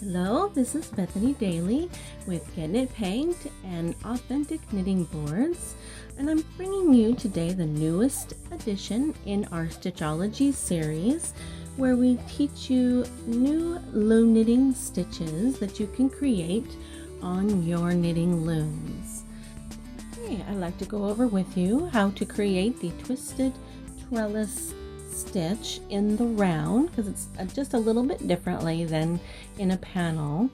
Hello, this is Bethany Daly with Getting It Pegged and Authentic Knitting Boards, and I'm bringing you today the newest edition in our Stitchology series, where we teach you new loom knitting stitches that you can create on your knitting looms. Okay, I'd like to go over with you how to create the Twisted Trellis Stitch in the round, because it's just a little bit differently than in a panel.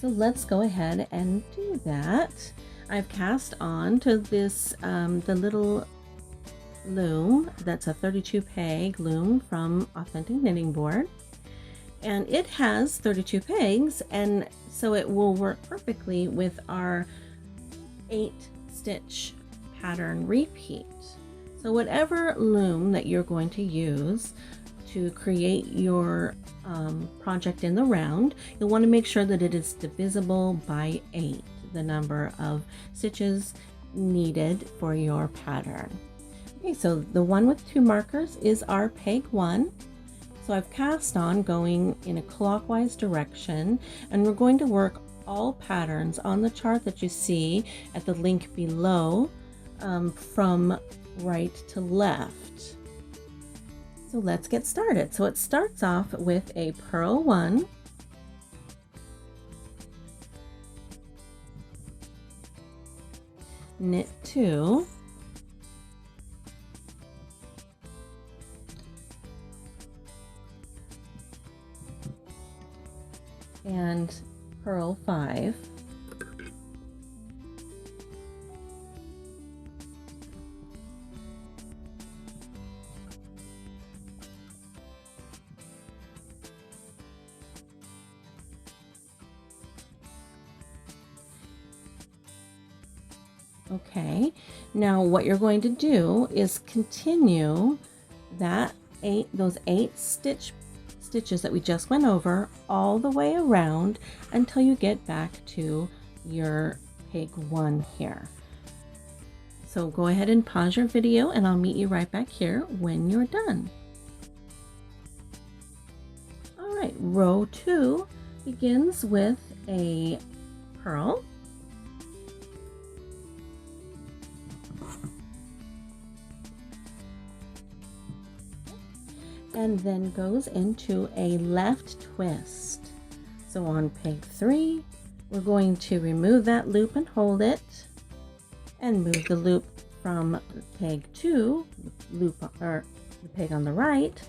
So let's go ahead and do that. I've cast on to this the little loom that's a 32 peg loom from Authentic Knitting Board, and it has 32 pegs, and so it will work perfectly with our 8 stitch pattern repeat. So whatever loom that you're going to use to create your project in the round, you'll want to make sure that it is divisible by 8, the number of stitches needed for your pattern. Okay, so the one with 2 markers is our peg 1. So I've cast on going in a clockwise direction, and we're going to work all patterns on the chart that you see at the link below from right to left. So let's get started. So it starts off with a purl 1, knit 2, and purl 5, okay. Now what you're going to do is continue those 8 stitches that we just went over all the way around until you get back to your peg 1 here. So go ahead and pause your video, and I'll meet you right back here when you're done. All right, row 2 begins with a purl, and then goes into a left twist. So on peg 3, we're going to remove that loop and hold it, and move the loop from peg 2, or the peg on the right,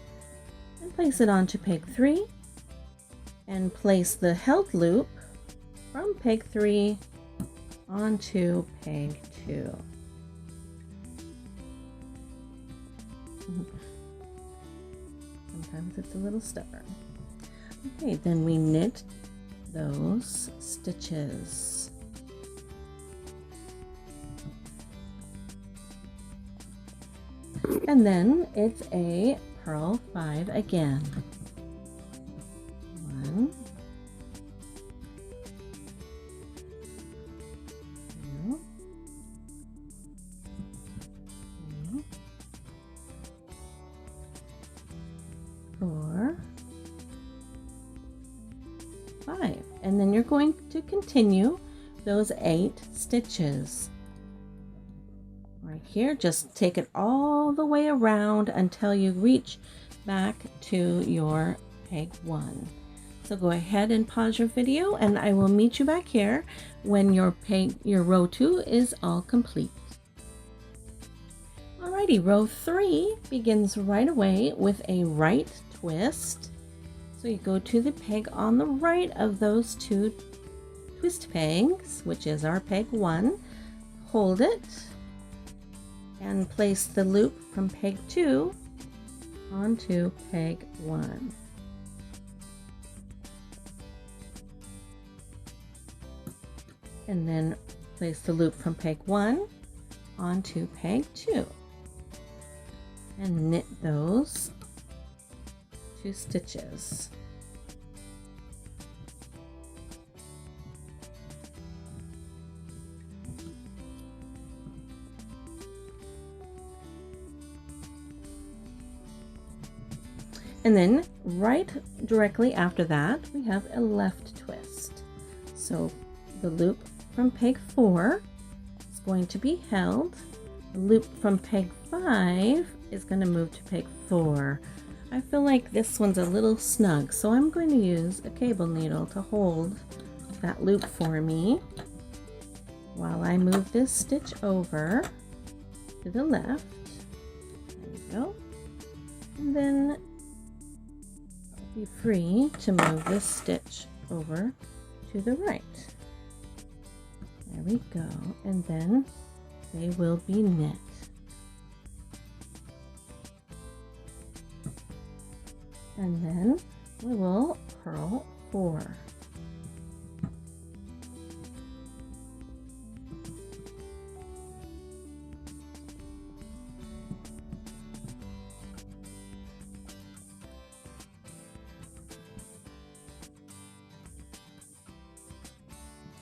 and place it onto peg 3, and place the held loop from peg 3 onto peg 2. Sometimes it's a little stubborn. Okay, then we knit those stitches. And then it's a purl 5 again. 1, 2, 3, 4, 5, and then you're going to continue those 8 stitches right here. Just take it all the way around until you reach back to your peg 1. So go ahead and pause your video, and I will meet you back here when your row 2 is all complete. Alrighty, row 3 begins right away with a right twist. So you go to the peg on the right of those 2 twist pegs, which is our peg 1, hold it, and place the loop from peg 2 onto peg 1. And then place the loop from peg 1 onto peg 2. And knit those 2 stitches. And then right directly after that, we have a left twist. So the loop from peg 4 is going to be held. The loop from peg 5 is going to move to peg 4. I feel like this one's a little snug, so I'm going to use a cable needle to hold that loop for me while I move this stitch over to the left. There we go. And then I'll be free to move this stitch over to the right. There we go. And then they will be knit. And then we will purl 4.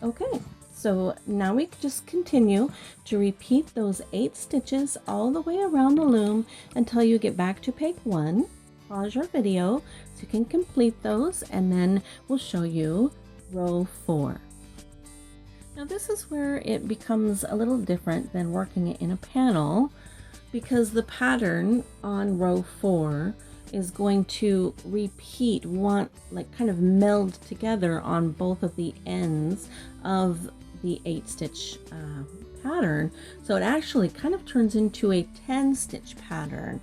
Okay, so now we just continue to repeat those 8 stitches all the way around the loom until you get back to peg 1. Pause your video so you can complete those, and then we'll show you row 4. Now this is where it becomes a little different than working it in a panel, because the pattern on row 4 is going to repeat like kind of meld together on both of the ends of the 8 stitch pattern. So it actually kind of turns into a 10 stitch pattern.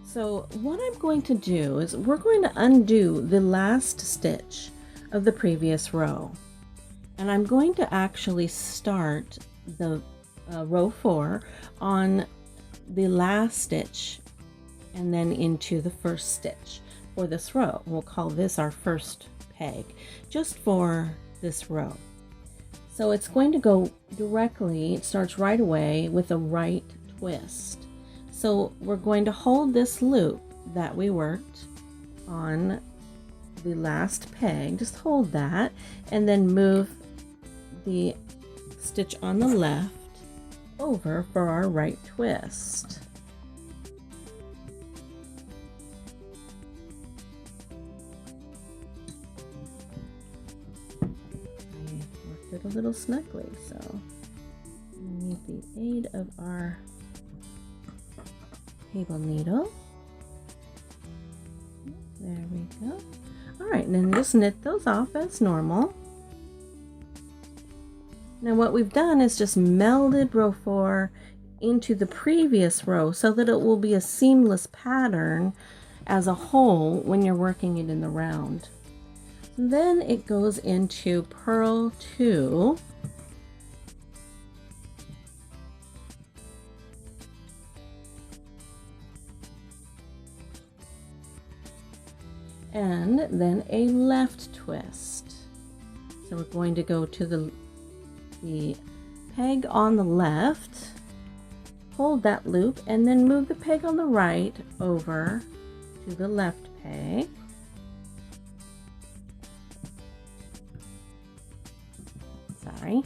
So what I'm going to do is we're going to undo the last stitch of the previous row. And I'm going to actually start the row 4 on the last stitch and then into the first stitch for this row. We'll call this our first peg just for this row. So it's going to go directly, it starts right away with a right twist. So we're going to hold this loop that we worked on the last peg, just hold that, and then move the stitch on the left over for our right twist. It a little snugly, so we need the aid of our cable needle. There we go. All right, and then just knit those off as normal. Now what we've done is just melded row 4 into the previous row so that it will be a seamless pattern as a whole when you're working it in the round. Then it goes into purl 2, and then a left twist. So we're going to go to the peg on the left, hold that loop, and then move the peg on the right over to the left peg. Sorry.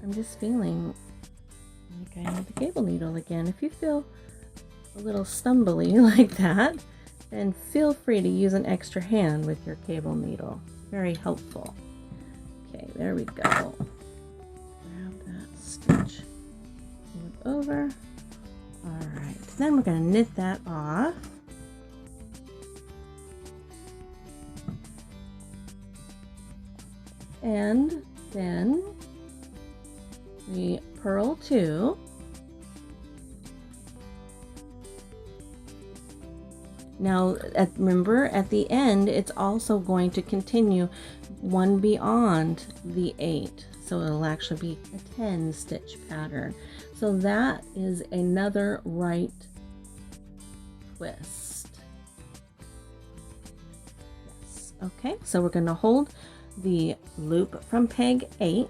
I'm just feeling like I need the cable needle again. If you feel a little stumbly like that, then feel free to use an extra hand with your cable needle. Very helpful. Okay, there we go. Grab that stitch, move over. All right, then we're going to knit that off. And then we purl 2. Now remember, at the end it's also going to continue one beyond the 8, so it'll actually be a 10 stitch pattern. So that is another right twist. Yes. Okay, so we're going to hold the loop from peg 8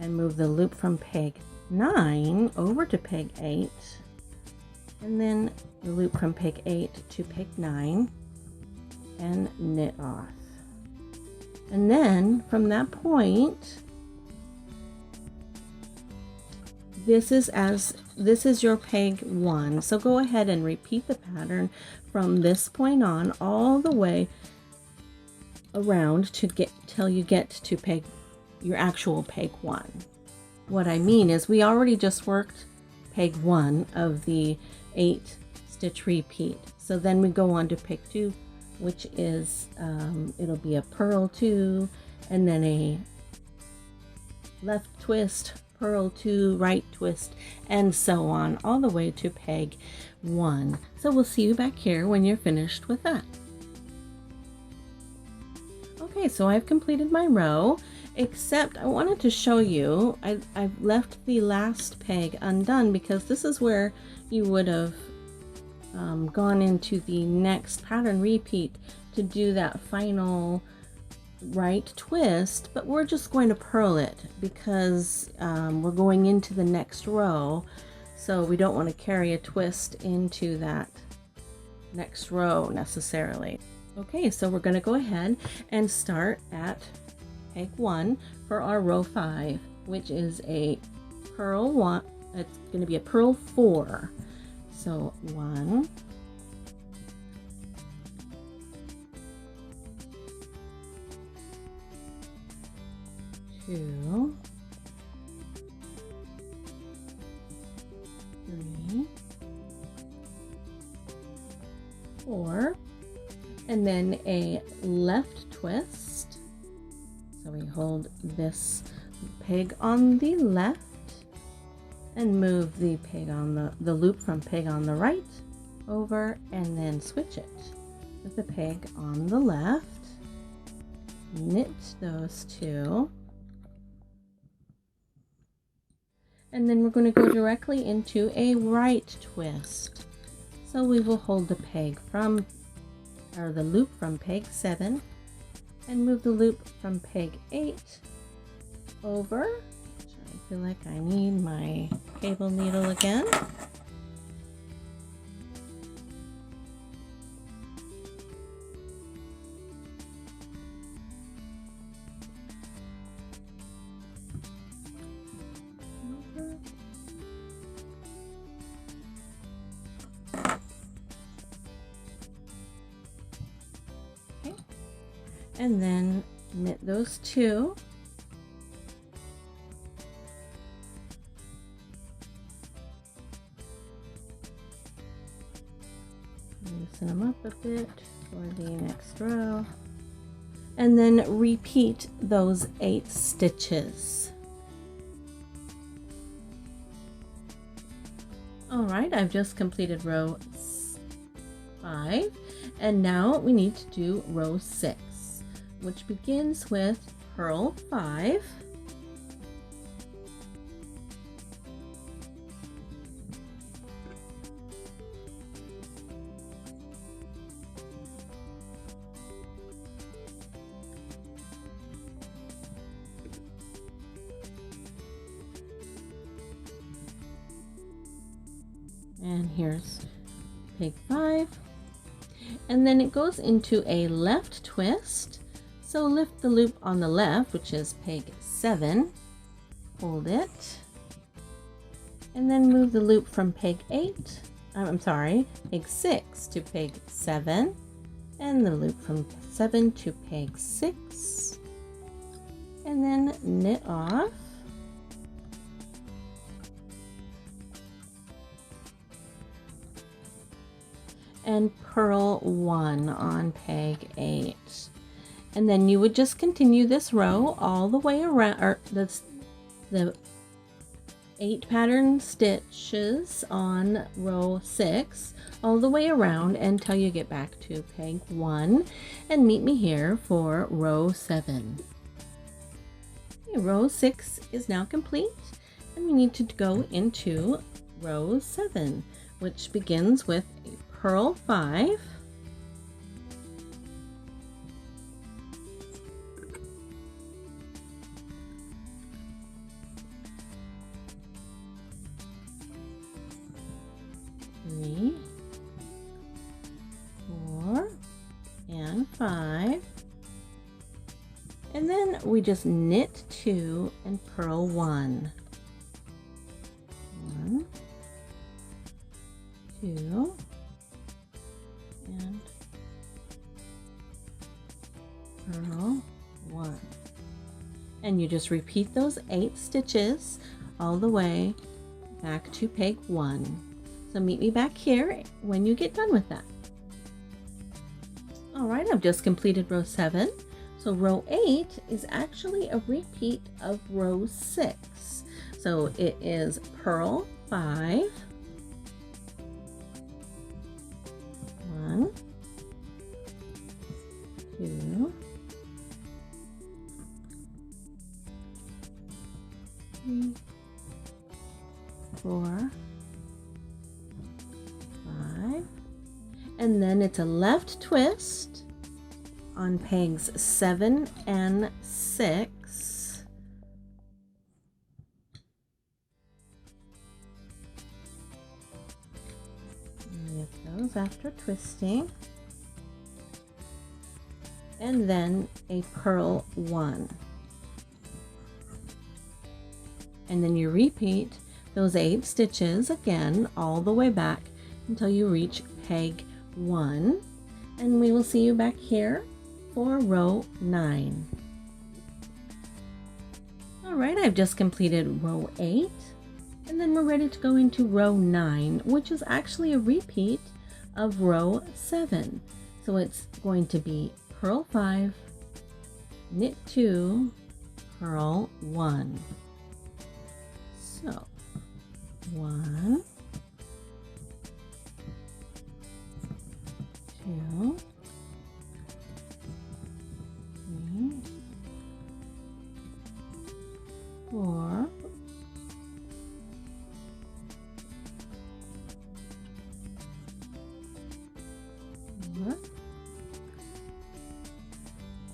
and move the loop from peg 9 over to peg 8, and then the loop from peg 8 to peg 9 and knit off. And then from that point this is your peg 1. So go ahead and repeat the pattern from this point on all the way around to get till you get to peg your actual peg 1. What I mean is we already just worked peg 1 of the 8 stitch repeat. So then we go on to peg 2, which is it'll be a purl 2 and then a left twist, purl 2, right twist, and so on all the way to peg 1. So we'll see you back here when you're finished with that. Okay, so I've completed my row, except I wanted to show you, I've left the last peg undone because this is where you would have gone into the next pattern repeat to do that final right twist, but we're just going to purl it because we're going into the next row, so we don't want to carry a twist into that next row necessarily. Okay, so we're going to go ahead and start at peg 1 for our row 5, which is a purl 1. It's going to be a purl 4. So 1, 2, 3, 4, and then a left twist. So we hold this peg on the left and move the peg on the loop from peg on the right over, and then switch it with the peg on the left, knit those two, and then we're going to go directly into a right twist. So we will hold the peg from, or the loop from peg 7 and move the loop from peg 8 over. I feel like I need my cable needle again. Okay. And then knit those two. Loosen them up a bit for the next row, and then repeat those 8 stitches. All right, I've just completed row 5, and now we need to do row 6, which begins with purl 5, and here's peg 5, and then it goes into a left twist. So lift the loop on the left, which is peg 7, hold it, and then move the loop from peg 8, peg 6 to peg 7, and the loop from 7 to peg 6, and then knit off. And purl 1 on peg 8, and then you would just continue this row all the way around, or the 8 pattern stitches on row 6 all the way around until you get back to peg 1, and meet me here for row 7. Okay, row 6 is now complete, and we need to go into row 7, which begins with a purl 5, three, 4, and 5, and then we just knit 2 and purl 1. 2, and purl 1. And you just repeat those 8 stitches all the way back to peg 1. So meet me back here when you get done with that. All right, I've just completed row 7. So row 8 is actually a repeat of row 6. So it is purl 5, 1, 2, 3, 4, 5, and then it's a left twist on pegs 7 and 6. Knit those after twisting. And then a purl 1. And then you repeat those 8 stitches again all the way back until you reach peg 1. And we will see you back here for row 9. All right, I've just completed row 8, and then we're ready to go into row 9, which is actually a repeat of row 7. So it's going to be purl 5, knit 2, purl 1. So 1, 2, 3, 4,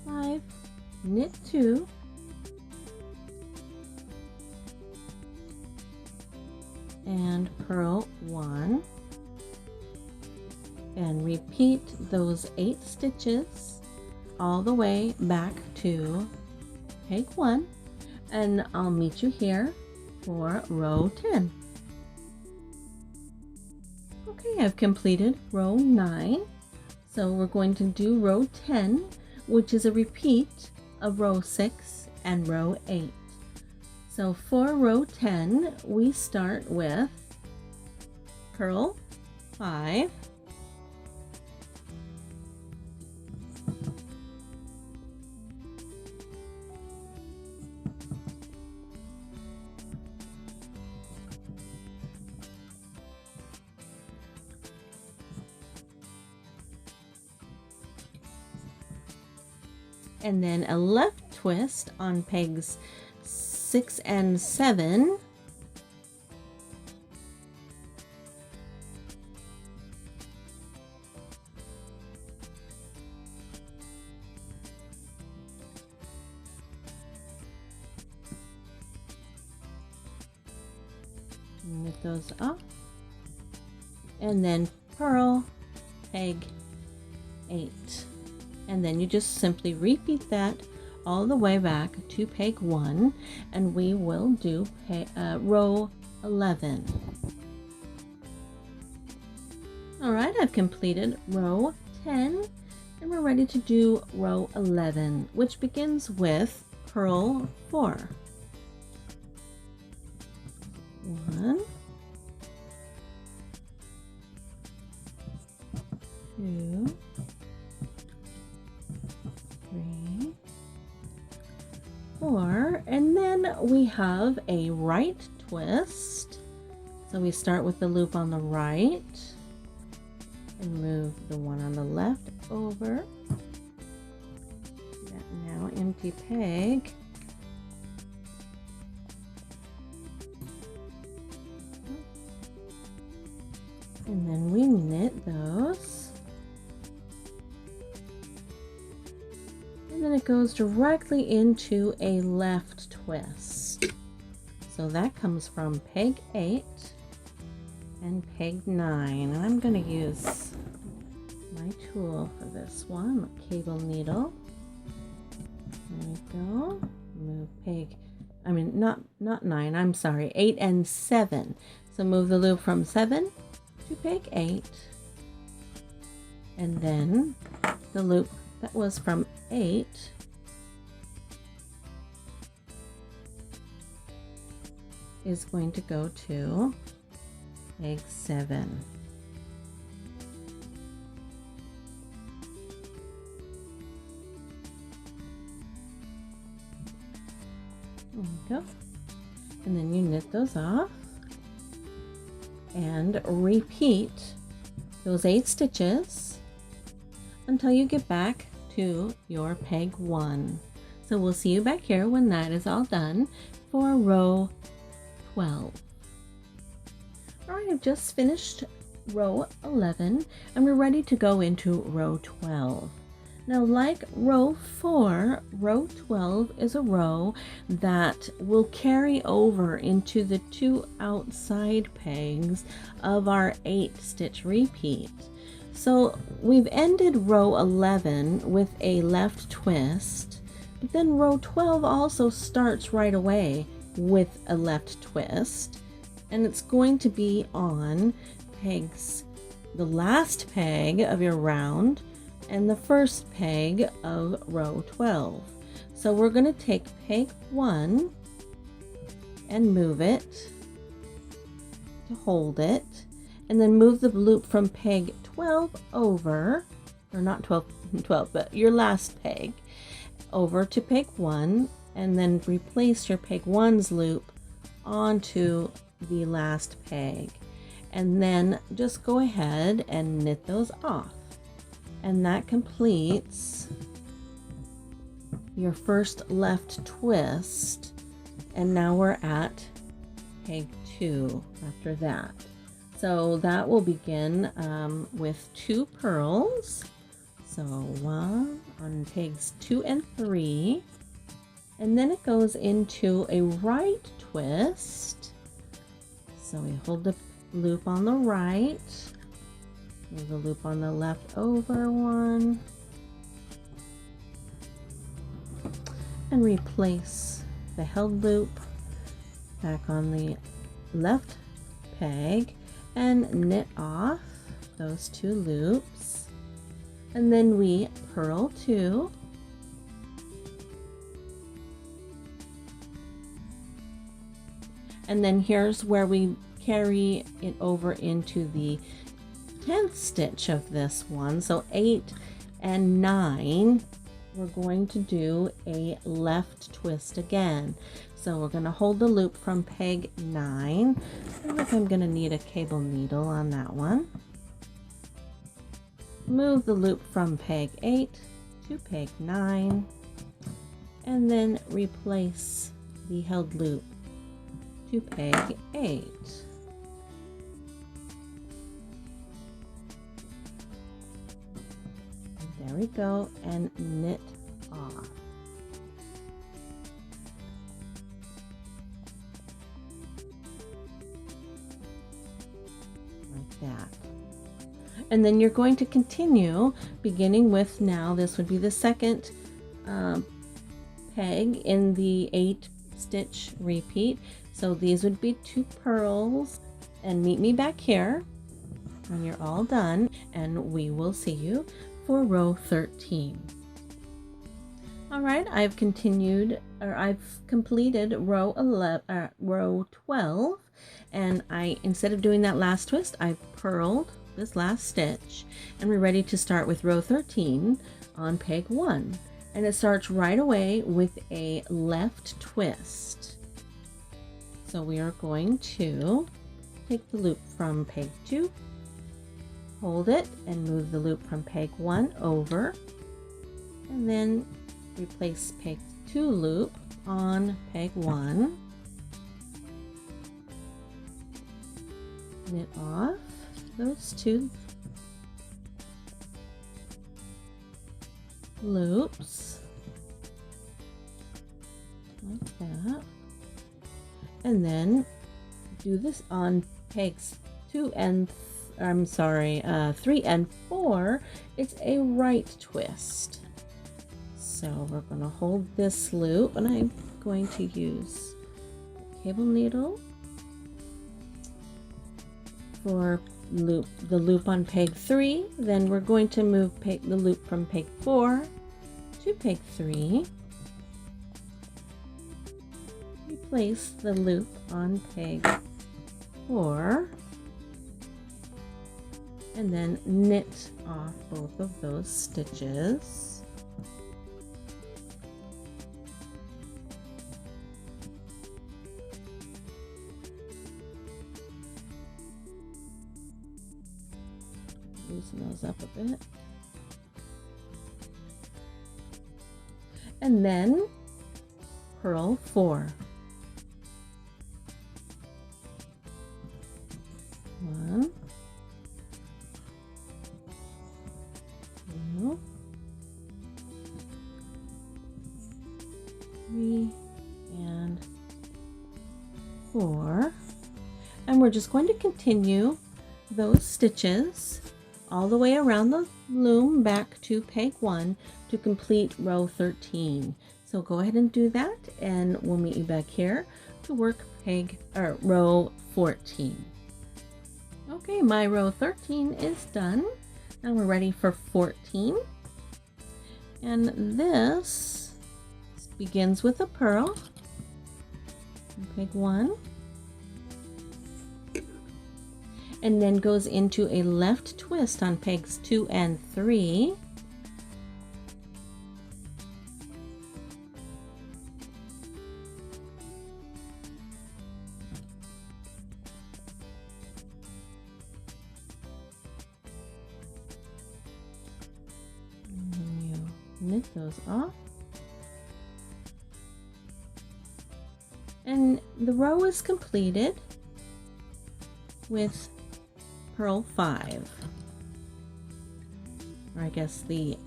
5, knit 2, and purl 1, and repeat those 8 stitches all the way back to peg 1, and I'll meet you here for row 10. Okay, I've completed row 9, so we're going to do row 10, which is a repeat of row 6 and row 8. So for row 10, we start with purl 5, and then a left twist on pegs 6 and 7, knit those up, and then purl peg 8, and then you just simply repeat that all the way back to peg 1, and we will do row 11. All right, I've completed row 10, and we're ready to do row 11, which begins with purl 4. 1, 2, 3, 4, and then we have a right twist. So we start with the loop on the right and move the one on the left over. That now empty peg. And then we knit those. And then it goes directly into a left twist. So that comes from peg 8 and peg 9. And I'm going to use my tool for this one, the cable needle. There we go. Move peg, not 9, I'm sorry, 8 and 7. So move the loop from 7 to peg 8, and then the loop that was from 8 is going to go to peg 7. There we go. And then you knit those off and repeat those 8 stitches until you get back to your peg 1. So we'll see you back here when that is all done for row 12. Alright, I've just finished row 11 and we're ready to go into row 12. Now, like row 4, row 12 is a row that will carry over into the 2 outside pegs of our 8 stitch repeat. So we've ended row 11 with a left twist, but then row 12 also starts right away with a left twist, and it's going to be on pegs, the last peg of your round and the first peg of row 12. So we're going to take peg 1 and move it to hold it, and then move the loop from peg 12 over, or not 12, but your last peg, over to peg 1, and then replace your peg 1's loop onto the last peg, and then just go ahead and knit those off. And that completes your first left twist, and now we're at peg 2 after that. So that will begin with 2 purls. So 1 on pegs 2 and 3, and then it goes into a right twist. So we hold the loop on the right, move the loop on the left over 1, and replace the held loop back on the left peg and knit off those 2 loops, and then we purl 2, and then here's where we carry it over into the 10th stitch of this one. So 8 and 9, we're going to do a left twist again. So we're going to hold the loop from peg 9. I think I'm going to need a cable needle on that one. Move the loop from peg 8 to peg 9, and then replace the held loop to peg 8. There we go, and knit off. Like that. And then you're going to continue beginning with, now this would be the second peg in the 8 stitch repeat. So these would be 2 purls, and meet me back here when you're all done, and we will see you for row 13. All right, I've completed row 12, and instead of doing that last twist, I purled this last stitch, and we're ready to start with row 13 on peg 1, and it starts right away with a left twist. So we are going to take the loop from peg 2, hold it, and move the loop from peg 1 over, and then replace peg 2 loop on peg 1, knit off those 2 loops like that, and then do this on pegs 3 and 4. It's a right twist. So we're going to hold this loop, and I'm going to use a cable needle for the loop on peg 3, then we're going to move the loop from peg 4 to peg 3. Replace the loop on peg 4 and then knit off both of those stitches. Loosen those up a bit. And then purl 4. 1, 2, 3, and 4. And we're just going to continue those stitches all the way around the loom back to peg 1 to complete row 13. So go ahead and do that, and we'll meet you back here to work row 14. Okay, my row 13 is done. Now we're ready for 14. And this begins with a purl on peg 1. And then goes into a left twist on pegs 2 and 3. And then you knit those off. And the row is completed with purl 5, or I guess the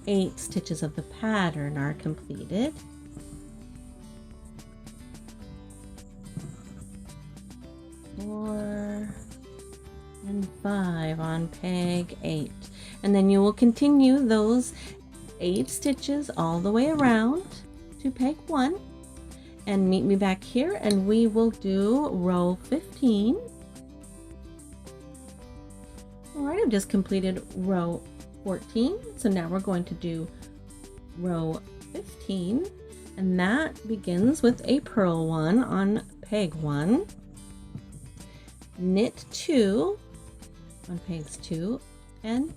8 stitches of the pattern are completed. Four and 5 on peg 8, and then you will continue those 8 stitches all the way around to peg 1 and meet me back here, and we will do row 15. Alright, I've just completed row 14, so now we're going to do row 15, and that begins with a purl 1 on peg 1, knit 2 on pegs 2 and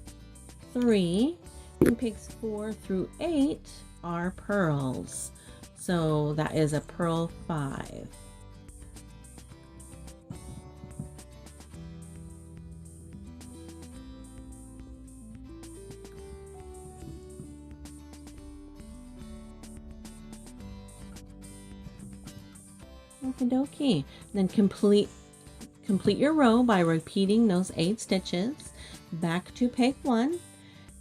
3, and pegs 4 through 8 are purls, so that is a purl 5. Okie dokie. Then complete your row by repeating those 8 stitches back to peg 1,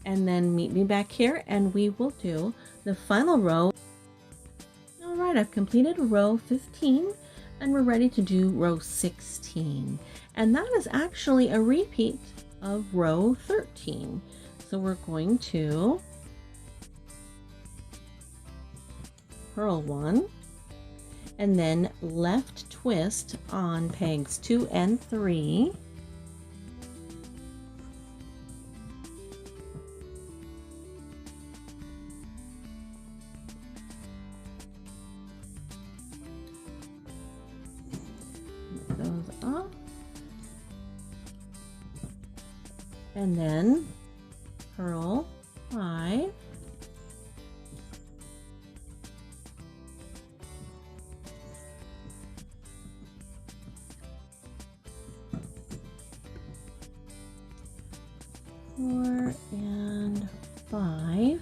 and then meet me back here and we will do the final row. Alright, I've completed row 15 and we're ready to do row 16, and that is actually a repeat of row 13. So we're going to purl 1 and then left twist on pegs 2 and 3, get those off, and then purl 5, and 5,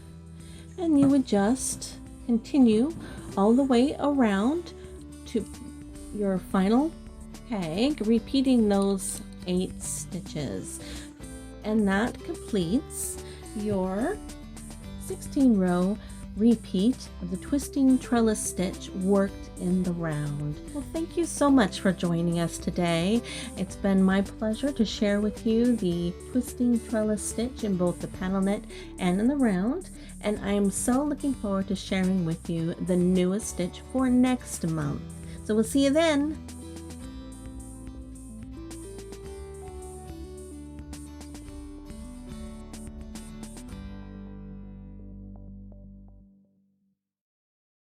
and you would just continue all the way around to your final peg, repeating those 8 stitches, and that completes your 16 row repeat of the twisting trellis stitch worked in the round. Well, thank you so much for joining us today. It's been my pleasure to share with you the twisting trellis stitch in both the panel knit and in the round, and I am so looking forward to sharing with you the newest stitch for next month. So we'll see you then.